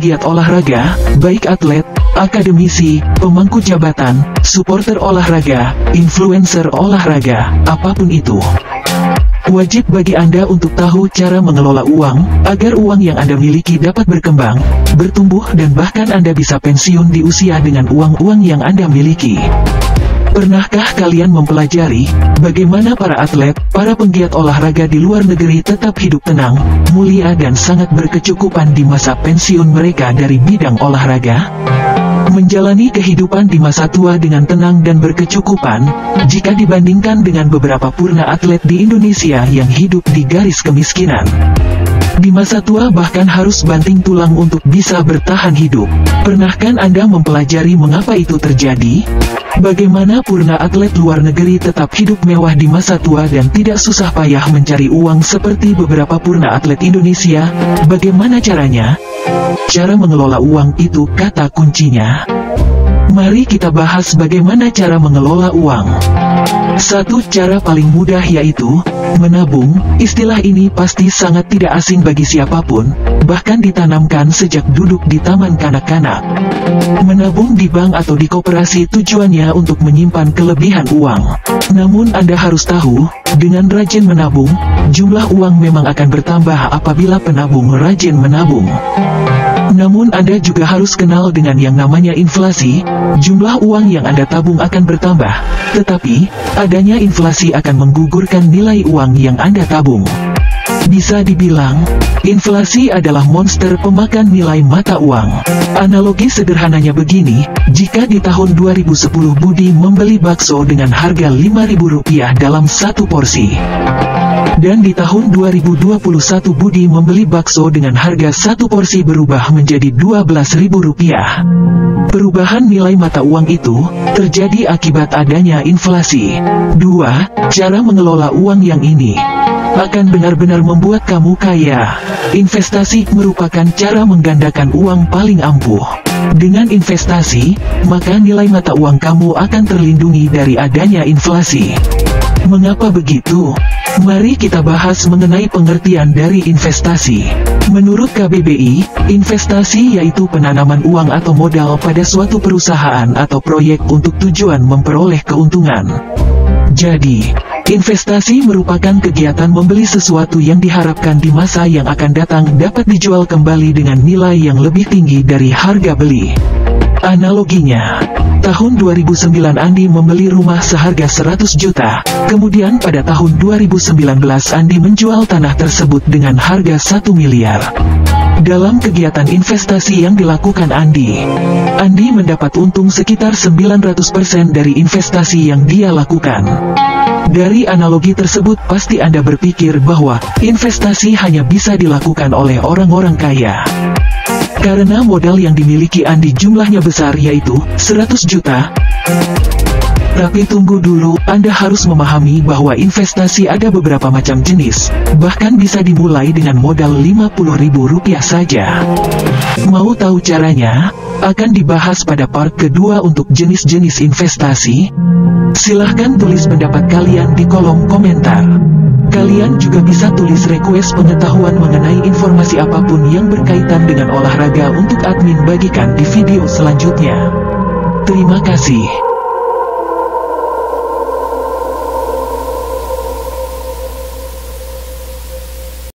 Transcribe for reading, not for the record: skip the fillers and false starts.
Giat olahraga, baik atlet, akademisi, pemangku jabatan, supporter olahraga, influencer olahraga, apapun itu. Wajib bagi Anda untuk tahu cara mengelola uang, agar uang yang Anda miliki dapat berkembang, bertumbuh dan bahkan Anda bisa pensiun di usia dengan uang-uang yang Anda miliki. Pernahkah kalian mempelajari bagaimana para atlet, para penggiat olahraga di luar negeri tetap hidup tenang, mulia dan sangat berkecukupan di masa pensiun mereka dari bidang olahraga? Menjalani kehidupan di masa tua dengan tenang dan berkecukupan, jika dibandingkan dengan beberapa purna atlet di Indonesia yang hidup di garis kemiskinan. Di masa tua bahkan harus banting tulang untuk bisa bertahan hidup. Pernahkah Anda mempelajari mengapa itu terjadi? Bagaimana purna atlet luar negeri tetap hidup mewah di masa tua dan tidak susah payah mencari uang seperti beberapa purna atlet Indonesia? Bagaimana caranya? Cara mengelola uang itu kata kuncinya. Mari kita bahas bagaimana cara mengelola uang. Satu cara paling mudah yaitu menabung. Istilah ini pasti sangat tidak asing bagi siapapun, bahkan ditanamkan sejak duduk di taman kanak-kanak. Menabung di bank atau di koperasi tujuannya untuk menyimpan kelebihan uang. Namun Anda harus tahu, dengan rajin menabung, jumlah uang memang akan bertambah apabila penabung rajin menabung. Namun Anda juga harus kenal dengan yang namanya inflasi. Jumlah uang yang Anda tabung akan bertambah, tetapi adanya inflasi akan menggugurkan nilai uang yang Anda tabung. Bisa dibilang, inflasi adalah monster pemakan nilai mata uang. Analogi sederhananya begini, jika di tahun 2010 Budi membeli bakso dengan harga Rp5.000 dalam satu porsi, dan di tahun 2021 Budi membeli bakso dengan harga satu porsi berubah menjadi Rp12.000. Perubahan nilai mata uang itu terjadi akibat adanya inflasi. 2. Cara mengelola uang yang ini akan benar-benar membuat kamu kaya. Investasi merupakan cara menggandakan uang paling ampuh. Dengan investasi, maka nilai mata uang kamu akan terlindungi dari adanya inflasi. Mengapa begitu? Mari kita bahas mengenai pengertian dari investasi. Menurut KBBI, investasi yaitu penanaman uang atau modal pada suatu perusahaan atau proyek untuk tujuan memperoleh keuntungan. Jadi, investasi merupakan kegiatan membeli sesuatu yang diharapkan di masa yang akan datang dapat dijual kembali dengan nilai yang lebih tinggi dari harga beli. Analoginya, tahun 2009 Andi membeli rumah seharga 100 juta, kemudian pada tahun 2019 Andi menjual tanah tersebut dengan harga 1 miliar. Dalam kegiatan investasi yang dilakukan Andi mendapat untung sekitar 900% dari investasi yang dia lakukan. Dari analogi tersebut pasti Anda berpikir bahwa investasi hanya bisa dilakukan oleh orang-orang kaya. Karena modal yang dimiliki Andi jumlahnya besar yaitu 100 juta. Tapi tunggu dulu, Anda harus memahami bahwa investasi ada beberapa macam jenis, bahkan bisa dimulai dengan modal Rp50.000 saja. Mau tahu caranya? Akan dibahas pada part kedua untuk jenis-jenis investasi. Silahkan tulis pendapat kalian di kolom komentar. Kalian juga bisa tulis request pengetahuan mengenai informasi apapun yang berkaitan dengan olahraga untuk admin bagikan di video selanjutnya. Terima kasih.